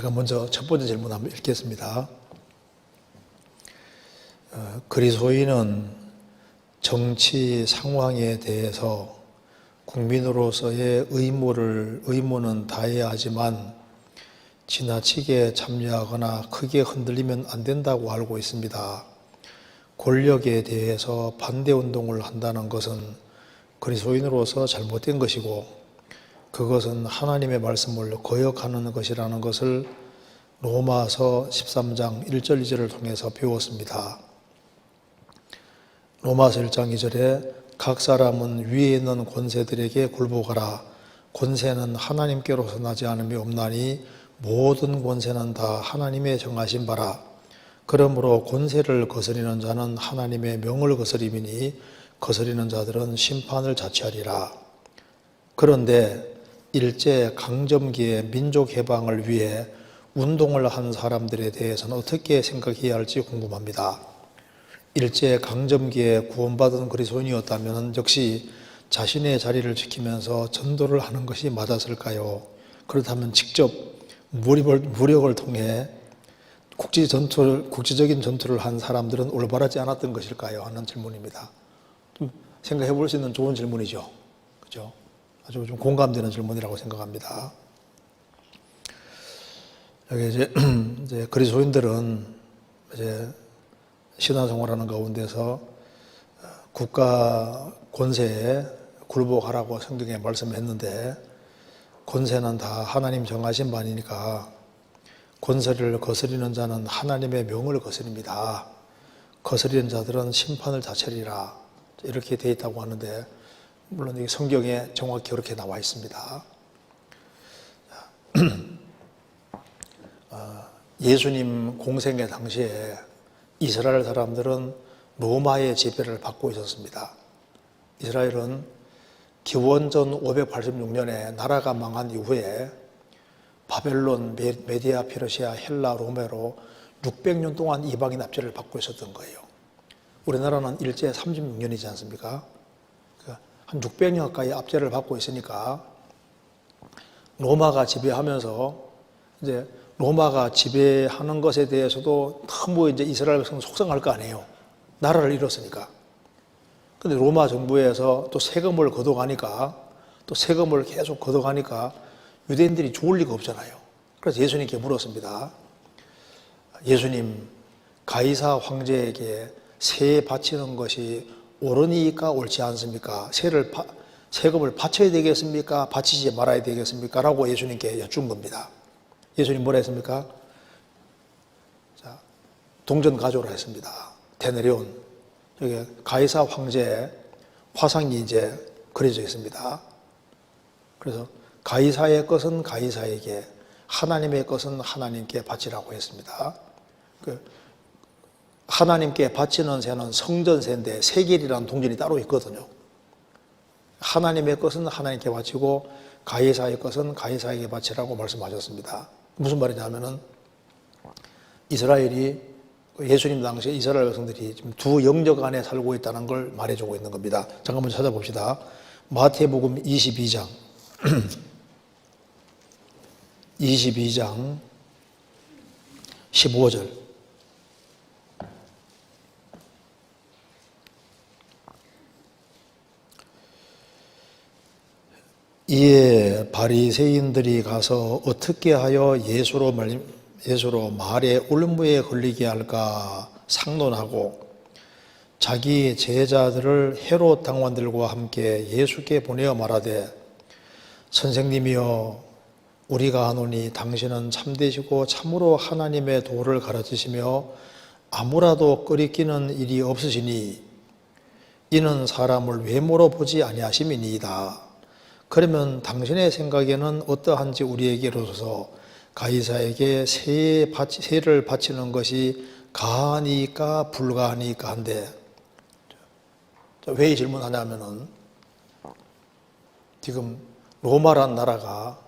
제가 먼저 첫 번째 질문 한번 읽겠습니다. 그리스도인은 정치 상황에 대해서 국민으로서의 의무는 다해야 하지만 지나치게 참여하거나 크게 흔들리면 안 된다고 알고 있습니다. 권력에 대해서 반대운동을 한다는 것은 그리스도인으로서 잘못된 것이고 그것은 하나님의 말씀을 거역하는 것이라는 것을 로마서 13장 1절 2절을 통해서 배웠습니다. 로마서 1장 2절에 각 사람은 위에 있는 권세들에게 굴복하라. 권세는 하나님께로서 나지 않음이 없나니 모든 권세는 다 하나님의 정하신 바라. 그러므로 권세를 거스리는 자는 하나님의 명을 거스림이니 거스리는 자들은 심판을 자취하리라. 그런데 일제 강점기의 민족 해방을 위해 운동을 한 사람들에 대해서는 어떻게 생각해야 할지 궁금합니다. 일제 강점기에 구원받은 그리스도인이었다면 역시 자신의 자리를 지키면서 전도를 하는 것이 맞았을까요? 그렇다면 직접 무력을 통해 국제적인 전투를 한 사람들은 올바르지 않았던 것일까요? 하는 질문입니다. 좀 생각해 볼 수 있는 좋은 질문이죠. 그죠? 아주 좀 공감되는 질문이라고 생각합니다. 여기 이제 그리스도인들은 이제 신앙생활하는 가운데서 국가 권세에 굴복하라고 성경에 말씀했는데 권세는 다 하나님 정하신 바니까 권세를 거스리는 자는 하나님의 명을 거스립니다. 거스리는 자들은 심판을 자처리라. 이렇게 되어 있다고 하는데 물론 이 성경에 정확히 그렇게 나와 있습니다. 예수님 공생의 당시에 이스라엘 사람들은 로마의 지배를 받고 있었습니다. 이스라엘은 기원전 586년에 나라가 망한 이후에 바벨론, 메디아, 페르시아, 헬라, 로메로 600년 동안 이방인 압제를 받고 있었던 거예요. 우리나라는 일제 36년이지 않습니까? 한 600년 가까이 압제를 받고 있으니까 로마가 지배하면서 이제 로마가 지배하는 것에 대해서도 너무 이제 이스라엘 백성은 속상할 거 아니에요. 나라를 잃었으니까. 근데 로마 정부에서 또 세금을 걷어가니까 또 세금을 계속 걷어가니까 유대인들이 좋을 리가 없잖아요. 그래서 예수님께 물었습니다. 예수님, 가이사 황제에게 세 바치는 것이 옳으니까 옳지 않습니까? 세금을 바쳐야 되겠습니까? 바치지 말아야 되겠습니까? 라고 예수님께 여쭌 겁니다. 예수님 뭐라 했습니까? 자, 동전 가져오라 했습니다. 데네리온. 여기 가이사 황제의 화상이 이제 그려져 있습니다. 그래서 가이사의 것은 가이사에게, 하나님의 것은 하나님께 바치라고 했습니다. 하나님께 바치는 새는 성전새인데 세겔이라는 동전이 따로 있거든요. 하나님의 것은 하나님께 바치고 가이사의 것은 가이사에게 바치라고 말씀하셨습니다. 무슨 말이냐면은 이스라엘이 예수님 당시에 이스라엘 백성들이 지금 두 영역 안에 살고 있다는 걸 말해주고 있는 겁니다. 잠깐만 찾아봅시다. 마태복음 22장 22장 15절. 이에 바리새인들이 가서 어떻게 하여 예수로 말에 올무에 걸리게 할까 상론하고 자기 제자들을 헤롯 당원들과 함께 예수께 보내어 말하되 선생님이여 우리가 아노니 당신은 참되시고 참으로 하나님의 도를 가르치시며 아무라도 끄리끼는 일이 없으시니 이는 사람을 외모로 보지 아니하심이니이다. 그러면 당신의 생각에는 어떠한지 우리에게로서 가이사에게 세를 바치는 것이 가하니까 불가하니까 한데 왜 이 질문하냐면은 지금 로마란 나라가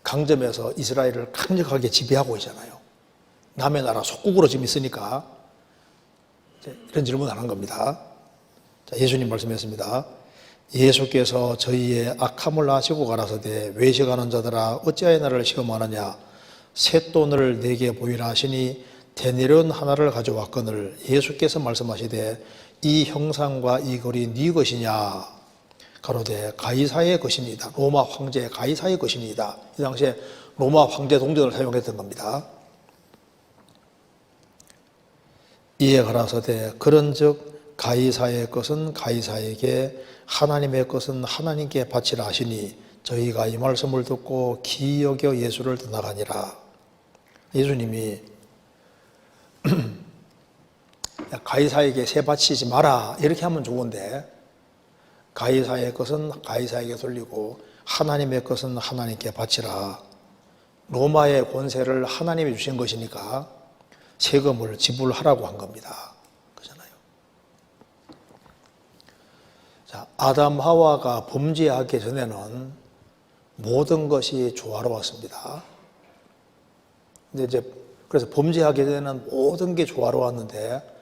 강점에서 이스라엘을 강력하게 지배하고 있잖아요. 남의 나라 속국으로 지금 있으니까 이런 질문을 하는 겁니다. 자, 예수님 말씀했습니다. 예수께서 저희의 악함을 아시고 가라사대 외식하는 자들아 어찌하여 나를 시험하느냐 셋돈을 내게 보이라 하시니 대내려온 하나를 가져왔거늘 예수께서 말씀하시되 이 형상과 이 글이 네 것이냐 가로되 가이사의 것입니다. 로마 황제 가이사의 것입니다. 이 당시에 로마 황제 동전을 사용했던 겁니다. 이에 가라사대 그런즉 가이사의 것은 가이사에게 하나님의 것은 하나님께 바치라 하시니 저희가 이 말씀을 듣고 기이 여겨 예수를 떠나가니라. 예수님이 가이사에게 세 바치지 마라 이렇게 하면 좋은데 가이사의 것은 가이사에게 돌리고 하나님의 것은 하나님께 바치라. 로마의 권세를 하나님이 주신 것이니까 세금을 지불하라고 한 겁니다. 그렇잖아요. 자, 아담 하와가 범죄하기 전에는 모든 것이 조화로웠습니다. 근데 이제 그래서 범죄하기 전에는 모든 게 조화로웠는데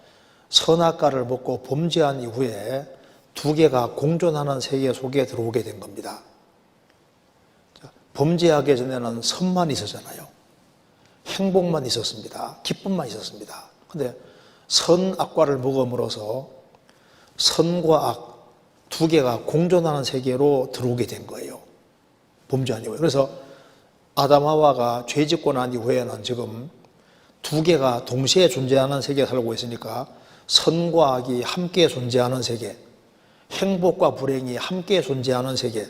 선악과를 먹고 범죄한 이후에 두 개가 공존하는 세계 속에 들어오게 된 겁니다. 자, 범죄하기 전에는 선만 있었잖아요. 행복만 있었습니다. 기쁨만 있었습니다. 근데 선악과를 먹음으로써 선과 악 두 개가 공존하는 세계로 들어오게 된 거예요. 범죄한 이후에. 그래서 아담 하와가 죄 짓고 난 이후에는 지금 두 개가 동시에 존재하는 세계에 살고 있으니까 선과 악이 함께 존재하는 세계, 행복과 불행이 함께 존재하는 세계,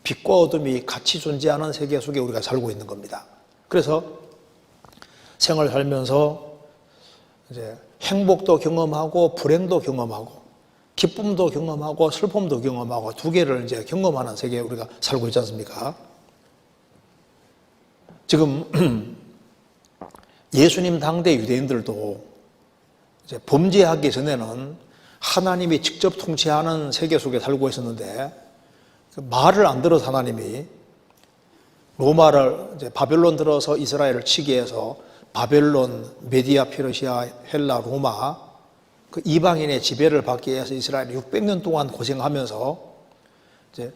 빛과 어둠이 같이 존재하는 세계 속에 우리가 살고 있는 겁니다. 그래서 생활 살면서 이제 행복도 경험하고 불행도 경험하고 기쁨도 경험하고 슬픔도 경험하고 두 개를 이제 경험하는 세계에 우리가 살고 있지 않습니까? 지금 예수님 당대 유대인들도 이제 범죄하기 전에는 하나님이 직접 통치하는 세계 속에 살고 있었는데 말을 안 들어서 하나님이 로마를 이제 바벨론 들어서 이스라엘을 치게 해서 바벨론, 메디아, 페르시아, 헬라, 로마 그 이방인의 지배를 받기 위해서 이스라엘이 600년 동안 고생하면서 이제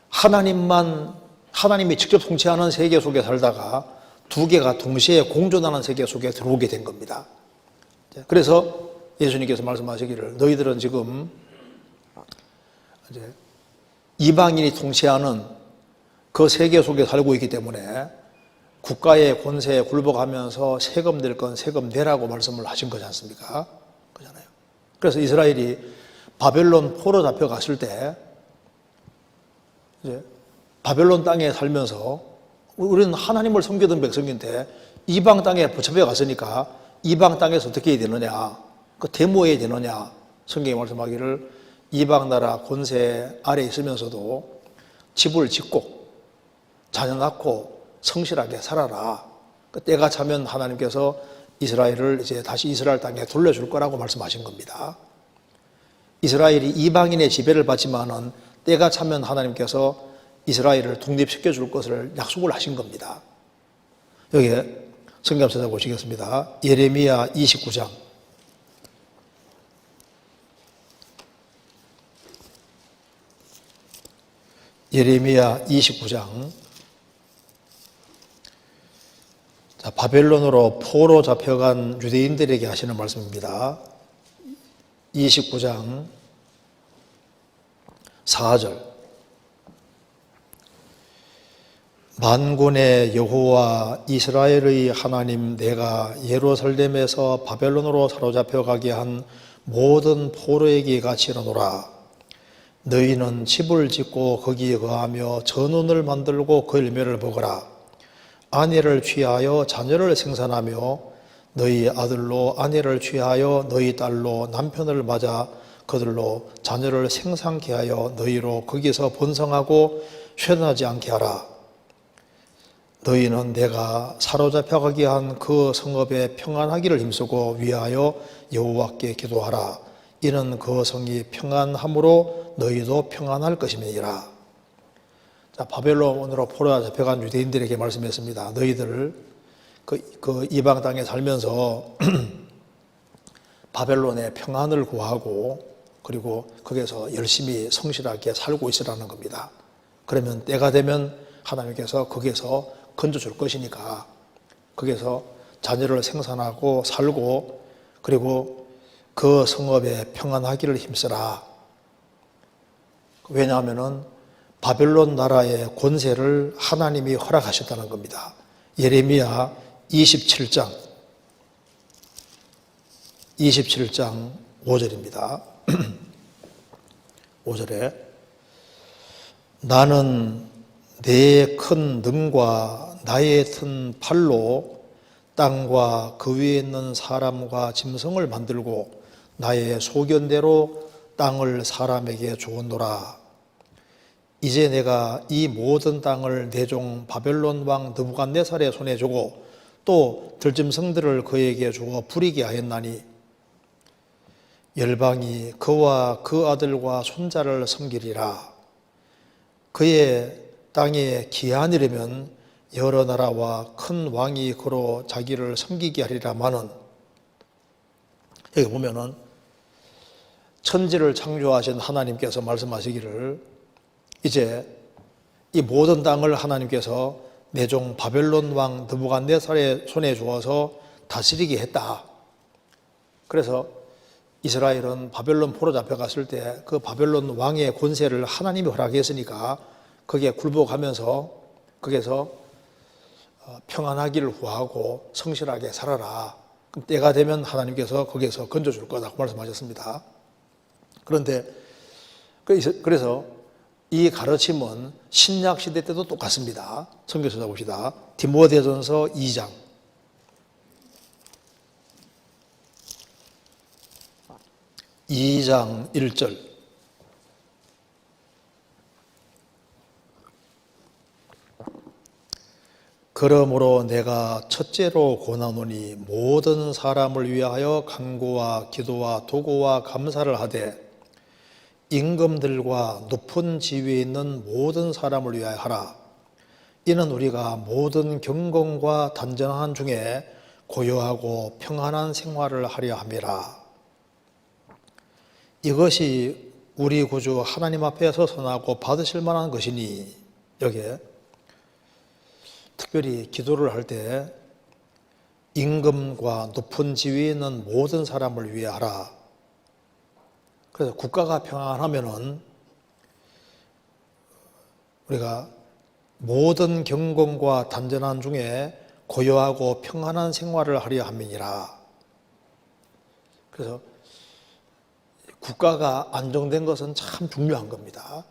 하나님이 직접 통치하는 세계 속에 살다가 두 개가 동시에 공존하는 세계 속에 들어오게 된 겁니다. 그래서 예수님께서 말씀하시기를 너희들은 지금 이제 이방인이 통치하는 그 세계 속에 살고 있기 때문에 국가의 권세에 굴복하면서 세금 낼 건 세금 내라고 말씀을 하신 거지 않습니까? 그렇잖아요. 그래서 이스라엘이 바벨론 포로 잡혀갔을 때 이제 바벨론 땅에 살면서 우리는 하나님을 섬기던 백성인데 이방 땅에 잡혀갔으니까 이방 땅에서 어떻게 해야 되느냐? 그 데모해야 되느냐? 성경이 말씀하기를 이방 나라 권세 아래 있으면서도 집을 짓고 자녀 낳고 성실하게 살아라. 때가 차면 하나님께서 이스라엘을 이제 다시 이스라엘 땅에 돌려줄 거라고 말씀하신 겁니다. 이스라엘이 이방인의 지배를 받지만은 때가 차면 하나님께서 이스라엘을 독립시켜 줄 것을 약속을 하신 겁니다. 여기에 성경 찾아보시겠습니다. 예레미야 29장. 예레미야 29장. 자, 바벨론으로 포로 잡혀간 유대인들에게 하시는 말씀입니다. 29장 4절. 만군의 여호와 이스라엘의 하나님 내가 예루살렘에서 바벨론으로 사로잡혀 가게 한 모든 포로에게 가치라노라. 너희는 집을 짓고 거기에 거하며 전원을 만들고 그 열매를 먹어라. 아내를 취하여 자녀를 생산하며 너희 아들로 아내를 취하여 너희 딸로 남편을 맞아 그들로 자녀를 생산케 하여 너희로 거기서 번성하고 쇠퇴하지 않게 하라. 너희는 내가 사로잡혀 가게 한 그 성읍에 평안하기를 힘쓰고 위하여 여호와께 기도하라. 이는 그 성이 평안함으로 너희도 평안할 것임이니라. 자, 바벨론으로 포로 잡혀간 유대인들에게 말씀했습니다. 너희들 그 이방 땅에 살면서 바벨론의 평안을 구하고 그리고 거기서 열심히 성실하게 살고 있으라는 겁니다. 그러면 때가 되면 하나님께서 거기에서 건져줄 것이니까 거기서 자녀를 생산하고 살고 그리고 그 성읍에 평안하기를 힘쓰라. 왜냐하면은 바벨론 나라의 권세를 하나님이 허락하셨다는 겁니다. 예레미야 27장 5절입니다. 5절에 나는 내 큰 능과 나의 큰 팔로 땅과 그 위에 있는 사람과 짐승을 만들고 나의 소견대로 땅을 사람에게 주었노라. 이제 내가 이 모든 땅을 내 종 바벨론 왕 느부갓네살의 손에 주고 또 들짐승들을 그에게 주어 부리게 하였나니 열방이 그와 그 아들과 손자를 섬기리라. 그의 땅에 기한이라면 여러 나라와 큰 왕이 그로 자기를 섬기게 하리라마는, 여기 보면은 천지를 창조하신 하나님께서 말씀하시기를 이제 이 모든 땅을 하나님께서 내 종 바벨론 왕 느부갓네살의 손에 주어서 다스리게 했다. 그래서 이스라엘은 바벨론 포로 잡혀갔을 때 그 바벨론 왕의 권세를 하나님이 허락했으니까 거기에 굴복하면서 거기서 평안하기를 구하고 성실하게 살아라. 그럼 때가 되면 하나님께서 거기에서 건져줄 거다고 말씀하셨습니다. 그런데 그래서 이 가르침은 신약 시대 때도 똑같습니다. 성경 찾아봅시다. 디모데전서 2장 1절. 그러므로 내가 첫째로 권하노니 모든 사람을 위하여 간구와 기도와 도구와 감사를 하되 임금들과 높은 지위에 있는 모든 사람을 위하여 하라. 이는 우리가 모든 경건과 단정한 중에 고요하고 평안한 생활을 하려 함이라. 이것이 우리 구주 하나님 앞에서 선하고 받으실 만한 것이니, 여기에 특별히 기도를 할 때 임금과 높은 지위에 있는 모든 사람을 위해 하라. 그래서 국가가 평안하면은 우리가 모든 경건과 단전한 중에 고요하고 평안한 생활을 하려 함이니라. 그래서 국가가 안정된 것은 참 중요한 겁니다.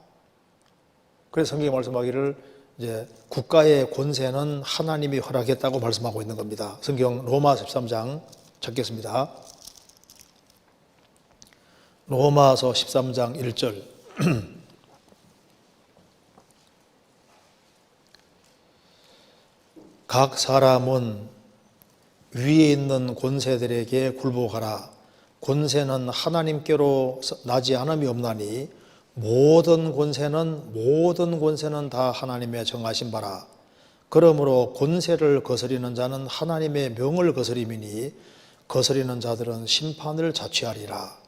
그래서 성경이 말씀하기를 이제 국가의 권세는 하나님이 허락했다고 말씀하고 있는 겁니다. 성경 로마서 13장 찾겠습니다. 로마서 13장 1절. 각 사람은 위에 있는 권세들에게 굴복하라. 권세는 하나님께로 나지 않음이 없나니 모든 권세는 다 하나님의 정하신 바라. 그러므로 권세를 거스리는 자는 하나님의 명을 거스림이니 거스리는 자들은 심판을 자취하리라.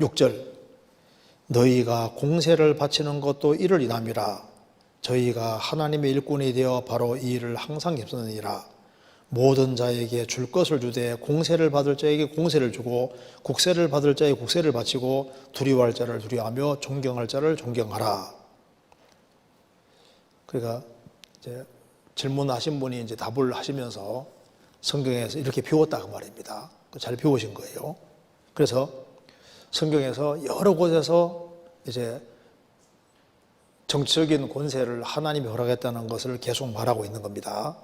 6절. 너희가 공세를 바치는 것도 이를 인함이라. 저희가 하나님의 일꾼이 되어 바로 이 일을 항상 힘쓰느니라. 모든 자에게 줄 것을 주되 공세를 받을 자에게 공세를 주고 국세를 받을 자에게 국세를 바치고 두려워할 자를 두려워하며 존경할 자를 존경하라. 그러니까 이제 질문하신 분이 이제 답을 하시면서 성경에서 이렇게 배웠다고 말입니다. 잘 배우신 거예요. 그래서 성경에서 여러 곳에서 이제 정치적인 권세를 하나님이 허락했다는 것을 계속 말하고 있는 겁니다.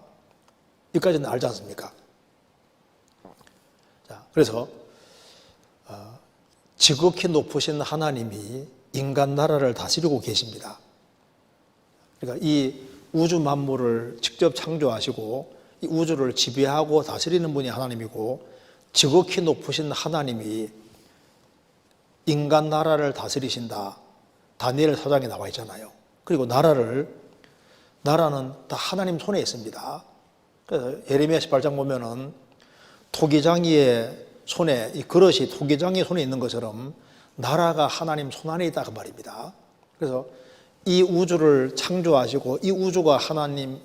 여기까지는 알지 않습니까? 자, 그래서 지극히 높으신 하나님이 인간 나라를 다스리고 계십니다. 그러니까 이 우주 만물을 직접 창조하시고 이 우주를 지배하고 다스리는 분이 하나님이고, 지극히 높으신 하나님이 인간 나라를 다스리신다. 다니엘 4장에 나와 있잖아요. 그리고 나라는 다 하나님 손에 있습니다. 그래서 예레미야 18장 보면은 토기장이의 손에, 이 그릇이 토기장이의 손에 있는 것처럼 나라가 하나님 손 안에 있다 그 말입니다. 그래서 이 우주를 창조하시고 이 우주가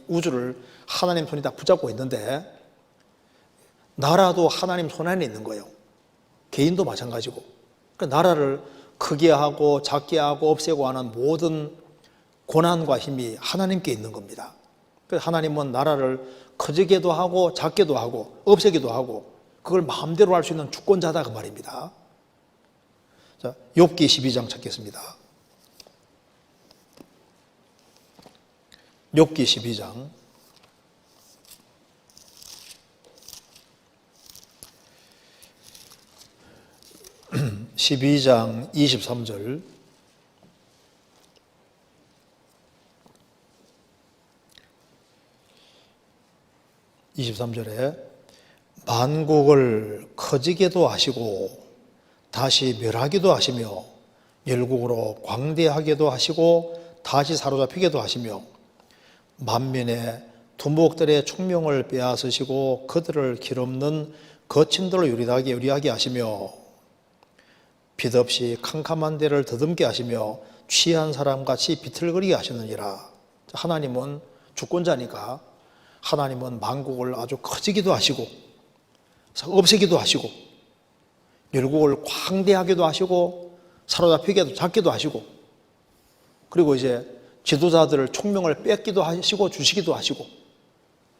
우주를 하나님 손이 다 붙잡고 있는데 나라도 하나님 손 안에 있는 거예요. 개인도 마찬가지고. 그러니까 나라를 크게 하고 작게 하고 없애고 하는 모든 고난과 힘이 하나님께 있는 겁니다. 그래서 하나님은 나라를 커지게도 하고 작게도 하고 없애기도 하고 그걸 마음대로 할 수 있는 주권자다 그 말입니다. 자, 욥기 12장 찾겠습니다. 욥기 12장 12장 23절 만국을 커지게도 하시고 다시 멸하기도 하시며 열국으로 광대하게도 하시고 다시 사로잡히게도 하시며 만민의 두목들의 총명을 빼앗으시고 그들을 길없는 거친들로 유리하게 하시며 빛 없이 캄캄한 데를 더듬게 하시며 취한 사람같이 비틀거리게 하시느니라. 하나님은 주권자니까 하나님은 만국을 아주 커지기도 하시고 없애기도 하시고 열국을 광대하게도 하시고 사로잡히게도 잡기도 하시고 그리고 이제 지도자들을 총명을 뺏기도 하시고 주시기도 하시고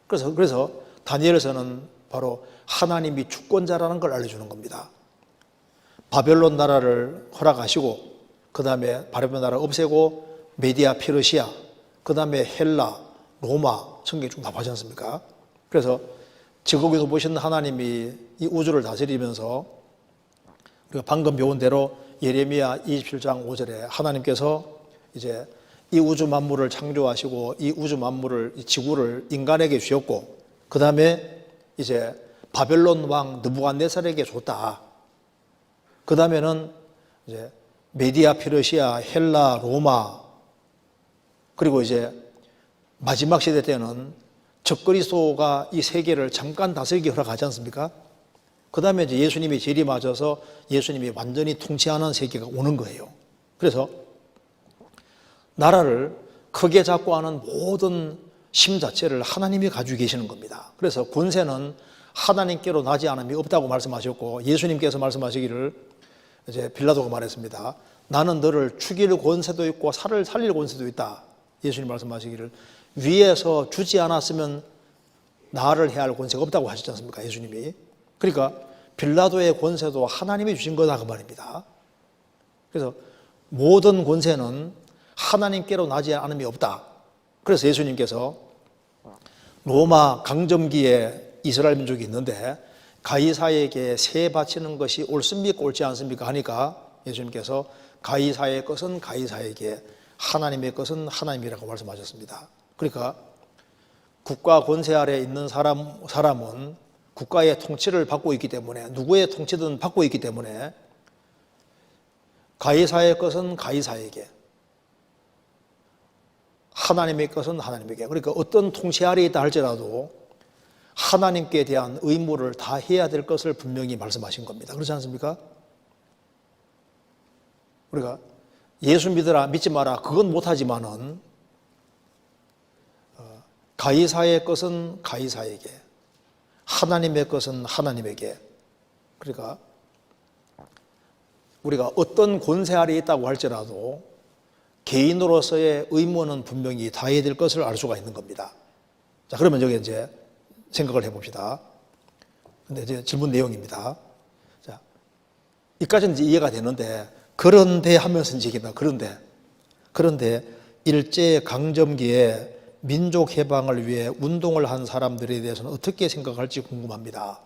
그래서 다니엘에서는 바로 하나님이 주권자라는 걸 알려주는 겁니다. 바벨론 나라를 허락하시고 그 다음에 바벨론 나라를 없애고 메디아 페르시아 그 다음에 헬라 로마 성경이 쭉 나오지 않습니까? 그래서 지금에도 보시는 하나님이 이 우주를 다스리면서 우리가 방금 배운 대로 예레미야 27장 5절에 하나님께서 이제 이 우주 만물을 창조하시고 이 우주 만물을 이 지구를 인간에게 주셨고 그 다음에 이제 바벨론 왕 느부갓네살에게 줬다. 그 다음에는 이제 메디아 페르시아 헬라 로마 그리고 이제 마지막 시대 때는 적그리스도가 이 세계를 잠깐 다스리기 허락하지 않습니까? 그 다음에 이제 예수님이 재림하셔서 예수님이 완전히 통치하는 세계가 오는 거예요. 그래서 나라를 크게 잡고 하는 모든 힘 자체를 하나님이 가지고 계시는 겁니다. 그래서 권세는 하나님께로 나지 않음이 없다고 말씀하셨고 예수님께서 말씀하시기를 이제 빌라도가 말했습니다. 나는 너를 죽일 권세도 있고 살릴 권세도 있다. 예수님 말씀하시기를 위에서 주지 않았으면 나를 해야 할 권세가 없다고 하셨지 않습니까? 예수님이. 그러니까 빌라도의 권세도 하나님이 주신 거다 그 말입니다. 그래서 모든 권세는 하나님께로 나지 않음이 없다. 그래서 예수님께서 로마 강점기에 이스라엘 민족이 있는데 가이사에게 세 바치는 것이 옳습니까 옳지 않습니까 하니까 예수님께서 가이사의 것은 가이사에게 하나님의 것은 하나님이라고 말씀하셨습니다. 그러니까 국가 권세 아래 있는 사람은 국가의 통치를 받고 있기 때문에 누구의 통치든 받고 있기 때문에 가이사의 것은 가이사에게 하나님의 것은 하나님에게 그러니까 어떤 통치 아래 있다 할지라도 하나님께 대한 의무를 다 해야 될 것을 분명히 말씀하신 겁니다. 그렇지 않습니까? 우리가 예수 믿으라 믿지 마라 그건 못하지만은 가이사의 것은 가이사에게 하나님의 것은 하나님에게 그러니까 우리가 어떤 권세 아래 있다고 할지라도 개인으로서의 의무는 분명히 다해야 될 것을 알 수가 있는 겁니다. 자, 그러면 여기 이제 생각을 해봅시다. 근데 이제 질문 내용입니다. 자, 이까지는 이제 이해가 되는데, 그런데 하면서 이제 얘기다. 그런데 일제 강점기에 민족 해방을 위해 운동을 한 사람들에 대해서는 어떻게 생각할지 궁금합니다.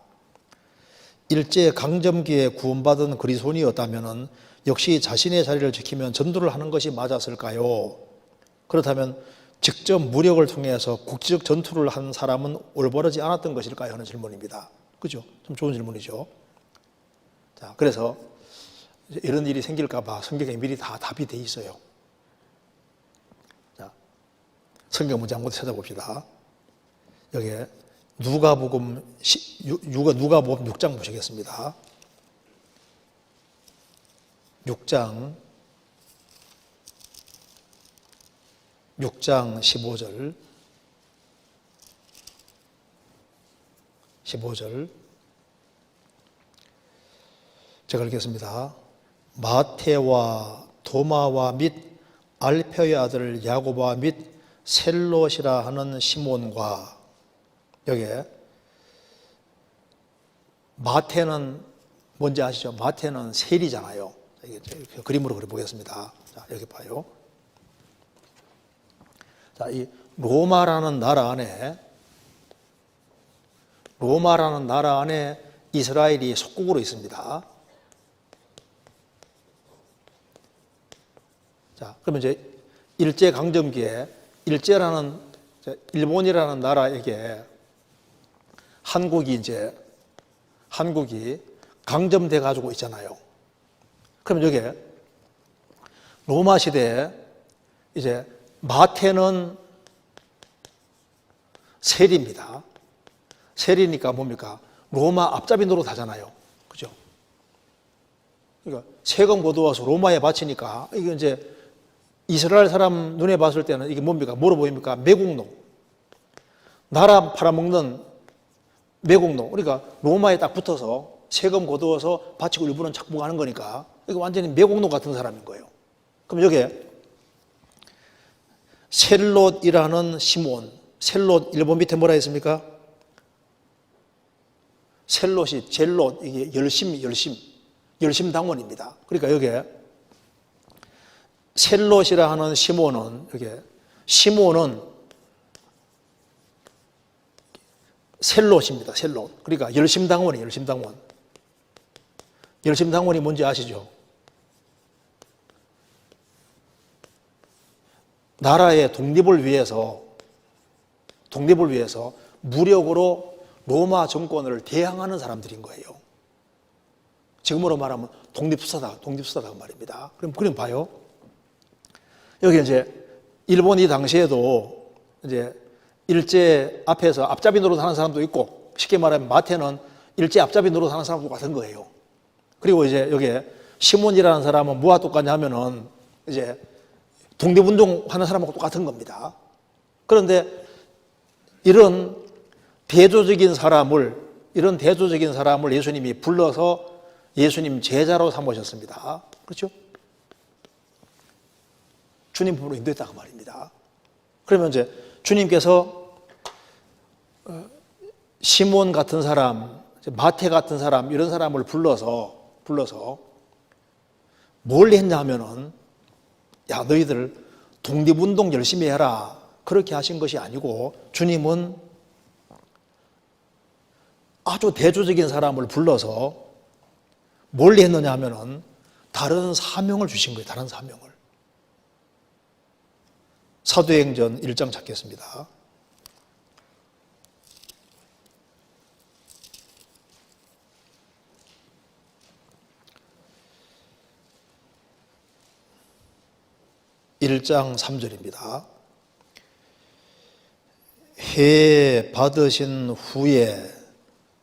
일제 강점기에 구원받은 그리스도인이었다면 역시 자신의 자리를 지키면 전도를 하는 것이 맞았을까요? 그렇다면 직접 무력을 통해서 국지적 전투를 한 사람은 올바르지 않았던 것일까요? 하는 질문입니다. 그죠? 좀 좋은 질문이죠. 자, 그래서 이런 일이 생길까봐 성경에 미리 다 답이 돼 있어요. 자, 성경 문제 한번 찾아봅시다. 여기에 누가복음 6장 보시겠습니다. 6장 6장 15절. 15절. 제가 읽겠습니다. 마태와 도마와 및 알페의 아들 야고보와 및 셀롯이라 하는 시몬과, 여기에 마태는 뭔지 아시죠? 마태는 세리잖아요. 이렇게 그림으로 그려보겠습니다. 자, 여기 봐요. 자, 이 로마라는 나라 안에 이스라엘이 속국으로 있습니다. 자, 그러면 이제 일제강점기에 일제라는, 일본이라는 나라에게 한국이 강점돼 가지고 있잖아요. 그러면 여기에 로마 시대에 이제 마태는 세리입니다. 세리니까 뭡니까? 로마 앞잡이 노릇 하잖아요. 그죠? 그러니까 세금 걷어와서 로마에 바치니까 이게 이제 이스라엘 사람 눈에 봤을 때는 이게 뭡니까? 뭐로 보입니까? 매국노. 나라 팔아먹는 매국노. 그러니까 로마에 딱 붙어서 세금 걷어와서 바치고 일부는 착복하는 거니까 이게 완전히 매국노 같은 사람인 거예요. 그럼 여기에 셀롯이라는 시몬, 셀롯 일본 밑에 뭐라 했습니까? 셀롯이 젤롯, 이게 열심당원입니다. 그러니까 여기에 셀롯이라 하는 시몬은, 시몬은 셀롯입니다. 셀롯. 그러니까 열심당원이에요. 열심당원이 뭔지 아시죠? 나라의 독립을 위해서 무력으로 로마 정권을 대항하는 사람들인 거예요. 지금으로 말하면 독립수사다 말입니다. 그럼 봐요. 여기 이제 일본 이 당시에도 이제 일제 앞에서 앞잡이 노릇 하는 사람도 있고, 쉽게 말하면 마태는 일제 앞잡이 노릇 하는 사람도 같은 거예요. 그리고 이제 여기에 시몬이라는 사람은 뭐와 똑같냐면은 이제 독립운동 하는 사람하고 똑같은 겁니다. 그런데 이런 대조적인 사람을 예수님이 불러서 예수님 제자로 삼으셨습니다. 그렇죠? 주님 품으로 인도했다고 말입니다. 그러면 이제 주님께서 시몬 같은 사람, 마태 같은 사람, 이런 사람을 불러서 뭘 했냐 하면은, 야, 너희들 독립운동 열심히 해라, 그렇게 하신 것이 아니고, 주님은 아주 대조적인 사람을 불러서 뭘 했느냐 하면은 다른 사명을 주신 거예요. 다른 사명을. 사도행전 1장 찾겠습니다. (1장 3절입니다) 해 받으신 후에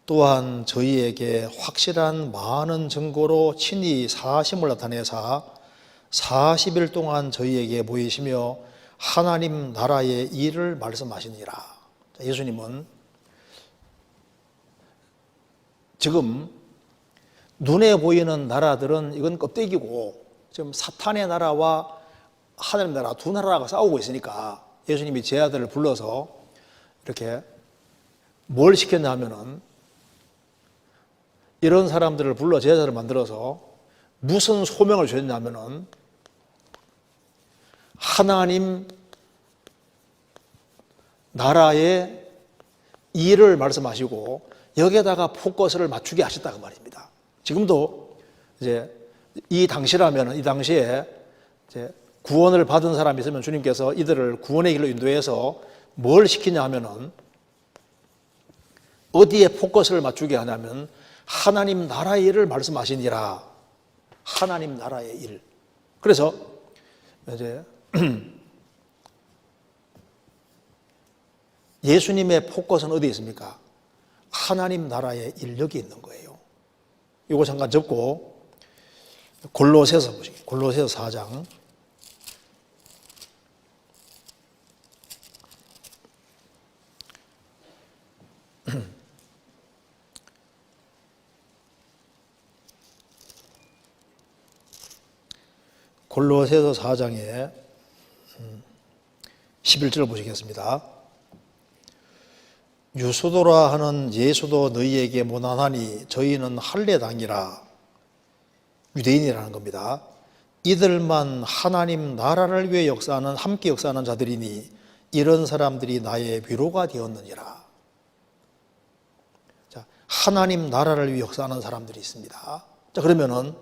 또한 저희에게 확실한 많은 증거로 친히 사심을 나타내사 40일 동안 저희에게 보이시며 하나님 나라의 일을 말씀하시니라. 예수님은 지금 눈에 보이는 나라들은 이건 껍데기고, 지금 사탄의 나라와 하나님 나라 두 나라가 싸우고 있으니까 예수님이 제 아들을 불러서 이렇게 뭘 시켰냐 하면은, 이런 사람들을 불러 제자를 만들어서 무슨 소명을 주셨냐 하면은, 하나님 나라의 일을 말씀하시고 여기에다가 포커스를 맞추게 하셨다고 말입니다. 지금도 이제 이 당시라면, 이 당시에 이제 구원을 받은 사람이 있으면 주님께서 이들을 구원의 길로 인도해서 뭘 시키냐 하면은, 어디에 포커스를 맞추게 하냐면 하나님 나라의 일을 말씀하시니라. 하나님 나라의 일. 그래서 이제 예수님의 포커스는 어디에 있습니까? 하나님 나라의 일, 여기 있는 거예요. 이거 잠깐 접고 골로새서 보시죠. 골로새서 4장. 골로새서 4장에 11절 보시겠습니다. 유수도라 하는 예수도 너희에게 무난하니 저희는 할례당이라, 유대인이라는 겁니다. 이들만 하나님 나라를 위해 함께 역사하는 자들이니 이런 사람들이 나의 위로가 되었느니라. 자, 하나님 나라를 위해 역사하는 사람들이 있습니다. 자, 그러면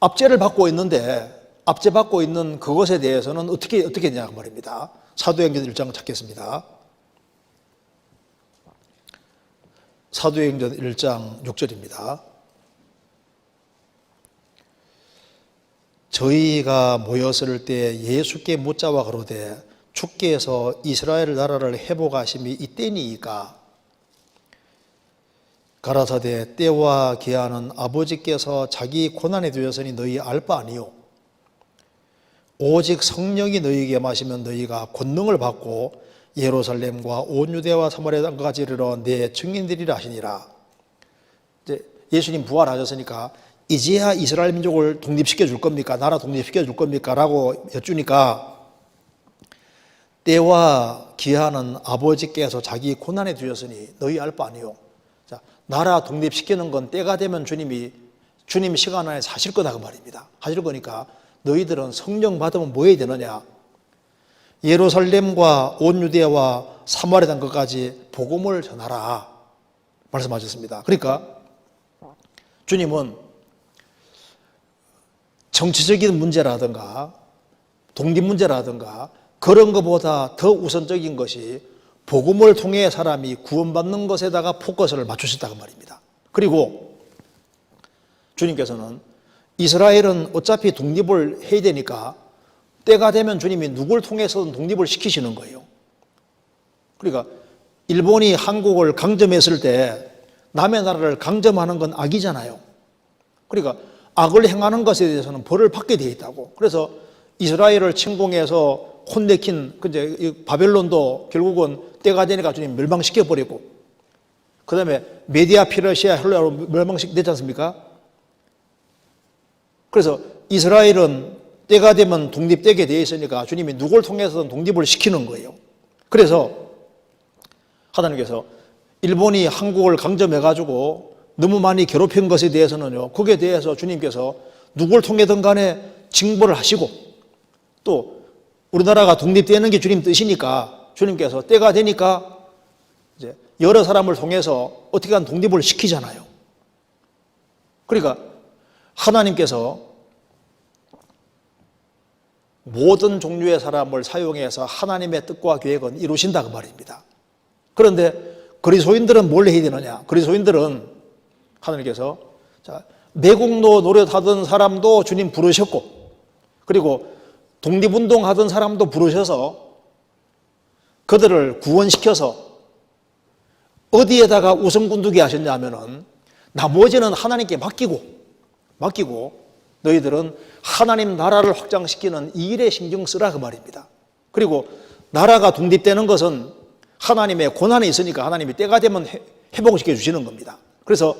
압제를 받고 있는데, 압제 받고 있는 그것에 대해서는 어떻게 되냐 말입니다. 사도행전 1장 찾겠습니다. 사도행전 1장 6절입니다. 저희가 모였을 때 예수께 묻자와 가로되 주께서 이스라엘 나라를 회복하심이 이때니이까 가라사대 때와 기한은 아버지께서 자기 고난에 두셨으니 너희 알 바 아니요 오직 성령이 너희에게 마시면 너희가 권능을 받고 예루살렘과 온 유대와 사마리아까지 이르러 내 증인들이라 하시니라. 이제 예수님 부활하셨으니까 이제야 이스라엘 민족을 독립시켜 줄 겁니까? 나라 독립시켜 줄 겁니까? 라고 여쭈니까 때와 기한은 아버지께서 자기 고난에 두셨으니 너희 알 바 아니요. 자, 나라 독립시키는 건 때가 되면 주님 시간 안에 하실 거다 그 말입니다. 하실 거니까 너희들은 성령 받으면 뭐 해야 되느냐? 예루살렘과 온 유대와 사마리아 땅까지 복음을 전하라 말씀하셨습니다. 그러니까 주님은 정치적인 문제라든가 독립 문제라든가 그런 것보다 더 우선적인 것이 복음을 통해 사람이 구원받는 것에다가 포커스를 맞추셨다고 말입니다. 그리고 주님께서는 이스라엘은 어차피 독립을 해야 되니까 때가 되면 주님이 누굴 통해서든 독립을 시키시는 거예요. 그러니까 일본이 한국을 강점했을 때 남의 나라를 강점하는 건 악이잖아요. 그러니까 악을 행하는 것에 대해서는 벌을 받게 되어 있다고. 그래서 이스라엘을 침공해서 혼내킨 바벨론도 결국은 때가 되니까 주님 멸망시켜버리고, 그 다음에 메디아 피러시아 헬라로 멸망시켰지 않습니까? 그래서 이스라엘은 때가 되면 독립되게 되어 있으니까 주님이 누굴 통해서든 독립을 시키는 거예요. 그래서 하나님께서 일본이 한국을 강점해가지고 너무 많이 괴롭힌 것에 대해서는요, 거기에 대해서 주님께서 누굴 통해든 간에 징벌을 하시고, 또 우리나라가 독립되는 게 주님 뜻이니까 주님께서 때가 되니까 이제 여러 사람을 통해서 어떻게든 독립을 시키잖아요. 그러니까 하나님께서 모든 종류의 사람을 사용해서 하나님의 뜻과 계획은 이루신다 그 말입니다. 그런데 그리스도인들은 뭘 해야 되느냐? 그리스도인들은 하나님께서 매국노 노릇하던 사람도 주님 부르셨고, 그리고 독립운동하던 사람도 부르셔서 그들을 구원시켜서 어디에다가 우선군두게 하셨냐면은 나머지는 하나님께 맡기고 너희들은 하나님 나라를 확장시키는 이 일에 신경 쓰라 그 말입니다. 그리고 나라가 독립되는 것은 하나님의 고난이 있으니까 하나님이 때가 되면 회복시켜 주시는 겁니다. 그래서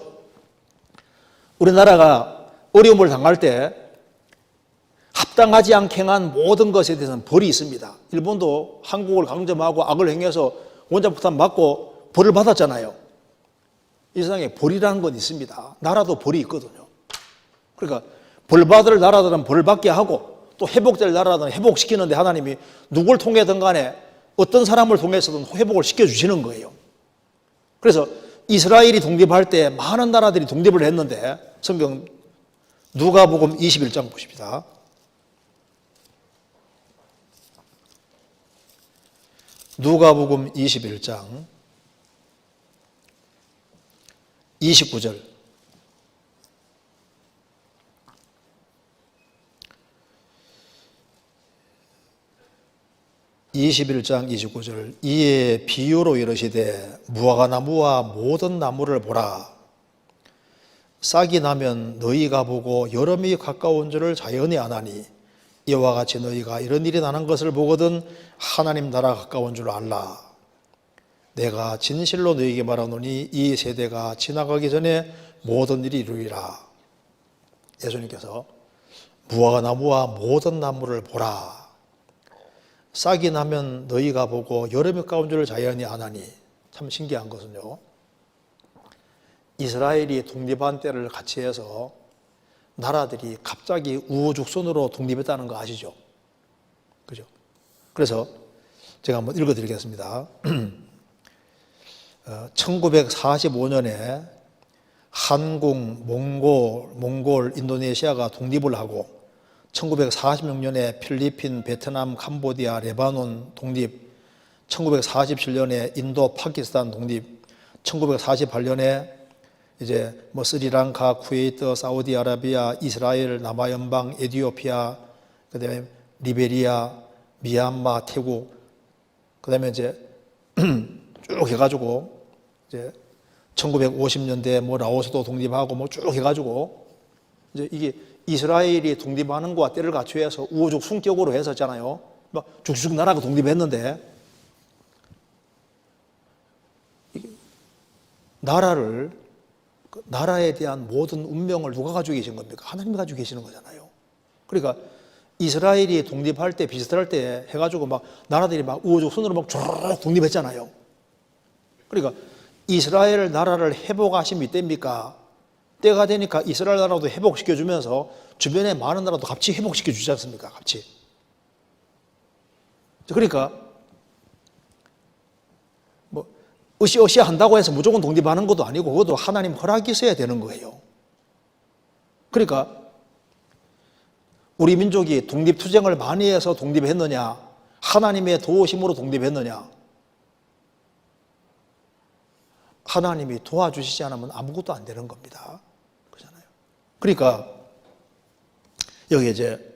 우리나라가 어려움을 당할 때 합당하지 않게 행한 모든 것에 대해서는 벌이 있습니다. 일본도 한국을 강점하고 악을 행해서 원자폭탄 맞고 벌을 받았잖아요. 이 세상에 벌이라는 건 있습니다. 나라도 벌이 있거든요. 그러니까 벌받을 나라들은 벌받게 하고 또 회복될 나라들은 회복시키는데 하나님이 누굴 통해든 간에 어떤 사람을 통해서든 회복을 시켜주시는 거예요. 그래서 이스라엘이 독립할 때 많은 나라들이 독립을 했는데 성경 누가복음 21장 보십니다. 누가복음 21장 29절. 21장 29절. 이에 비유로 이르시되 무화과나무와 모든 나무를 보라. 싹이 나면 너희가 보고 여름이 가까운 줄을 자연히 아나니 이와 같이 너희가 이런 일이 나는 것을 보거든 하나님 나라 가까운 줄 알라. 내가 진실로 너희에게 말하노니 이 세대가 지나가기 전에 모든 일이 이루리라. 예수님께서 무화과 나무와 모든 나무를 보라. 싹이 나면 너희가 보고 여름에 가운 줄 자연이 아나니. 참 신기한 것은요, 이스라엘이 독립한 때를 같이 해서 나라들이 갑자기 우후죽순으로 독립했다는 거 아시죠? 그죠? 그래서 제가 한번 읽어드리겠습니다. 1945년에 한국, 몽골, 인도네시아가 독립을 하고 1946년에 필리핀, 베트남, 캄보디아, 레바논 독립, 1947년에 인도, 파키스탄 독립, 1948년에 이제 뭐 스리랑카, 쿠웨이트, 사우디아라비아, 이스라엘, 남아연방, 에티오피아, 그다음에 리베리아, 미얀마, 태국, 그다음에 이제 쭉 해가지고 이제 1950년대 뭐 라오스도 독립하고 뭐 쭉 해가지고 이제 이게 이스라엘이 독립하는 거와 때를 갖추어서 우후죽순격으로 했었잖아요. 막 쭉쭉 나라가 독립했는데 나라에 대한 모든 운명을 누가 가지고 계신 겁니까? 하나님이 가지고 계시는 거잖아요. 그러니까 이스라엘이 독립할 때 비슷할 때 해가지고 막 나라들이 막 우후죽순으로 막 쭉 독립했잖아요. 그러니까 이스라엘 나라를 회복하심이 때입니까? 때가 되니까 이스라엘 나라도 회복시켜주면서 주변에 많은 나라도 같이 회복시켜주지 않습니까? 같이. 그러니까 뭐 으쌰으쌰 한다고 해서 무조건 독립하는 것도 아니고 그것도 하나님 허락이 있어야 되는 거예요. 그러니까 우리 민족이 독립투쟁을 많이 해서 독립했느냐, 하나님의 도우심으로 독립했느냐, 하나님이 도와주시지 않으면 아무것도 안 되는 겁니다. 그렇잖아요. 그러니까 여기 이제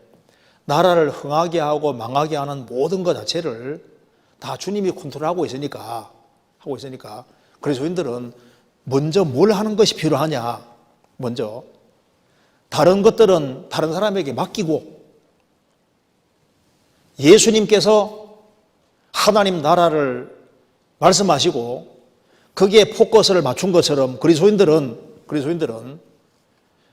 나라를 흥하게 하고 망하게 하는 모든 것 자체를 다 주님이 컨트롤하고 있으니까 그리스도인들은 먼저 뭘 하는 것이 필요하냐, 먼저 다른 것들은 다른 사람에게 맡기고 예수님께서 하나님 나라를 말씀하시고 거기에 포커스를 맞춘 것처럼 그리스도인들은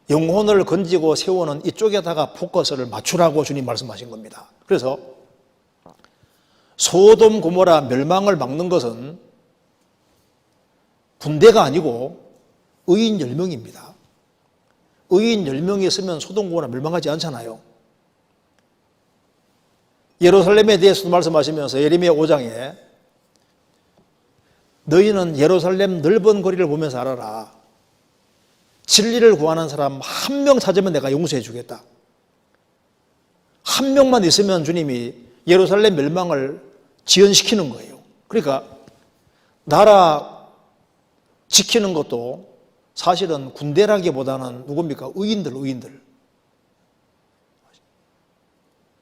영혼을 건지고 세우는 이쪽에다가 포커스를 맞추라고 주님 말씀하신 겁니다. 그래서 소돔 고모라 멸망을 막는 것은 군대가 아니고 의인 10명입니다. 의인 10명이 있으면 소돔 고모라 멸망하지 않잖아요. 예루살렘에 대해서도 말씀하시면서 예레미야 5장에 너희는 예루살렘 넓은 거리를 보면서 알아라. 진리를 구하는 사람 한 명 찾으면 내가 용서해 주겠다. 한 명만 있으면 주님이 예루살렘 멸망을 지연시키는 거예요. 그러니까 나라 지키는 것도 사실은 군대라기보다는 누굽니까? 의인들.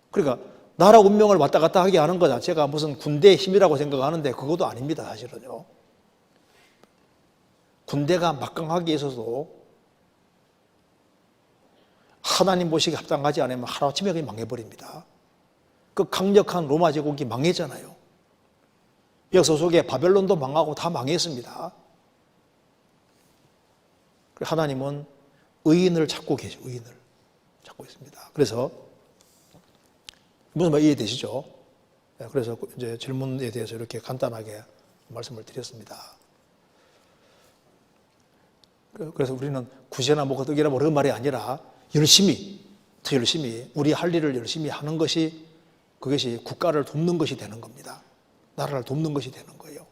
그러니까 나라 운명을 왔다 갔다 하게 하는 것 자체가 무슨 군대의 힘이라고 생각하는데 그것도 아닙니다. 사실은요. 군대가 막강하게 있어도 하나님 보시기에 합당하지 않으면 하루아침에 그냥 망해버립니다. 그 강력한 로마 제국이 망했잖아요. 역사 속에 바벨론도 망하고 다 망했습니다. 하나님은 의인을 찾고 계시죠. 의인을 찾고 있습니다. 그래서 무슨 말 이해되시죠? 그래서 이제 질문에 대해서 이렇게 간단하게 말씀을 드렸습니다. 그래서 우리는 구제나 뭐 거덕이나 뭐 그런 말이 아니라 더 열심히 우리 할 일을 열심히 하는 것이 그것이 국가를 돕는 것이 되는 겁니다. 나라를 돕는 것이 되는 거예요.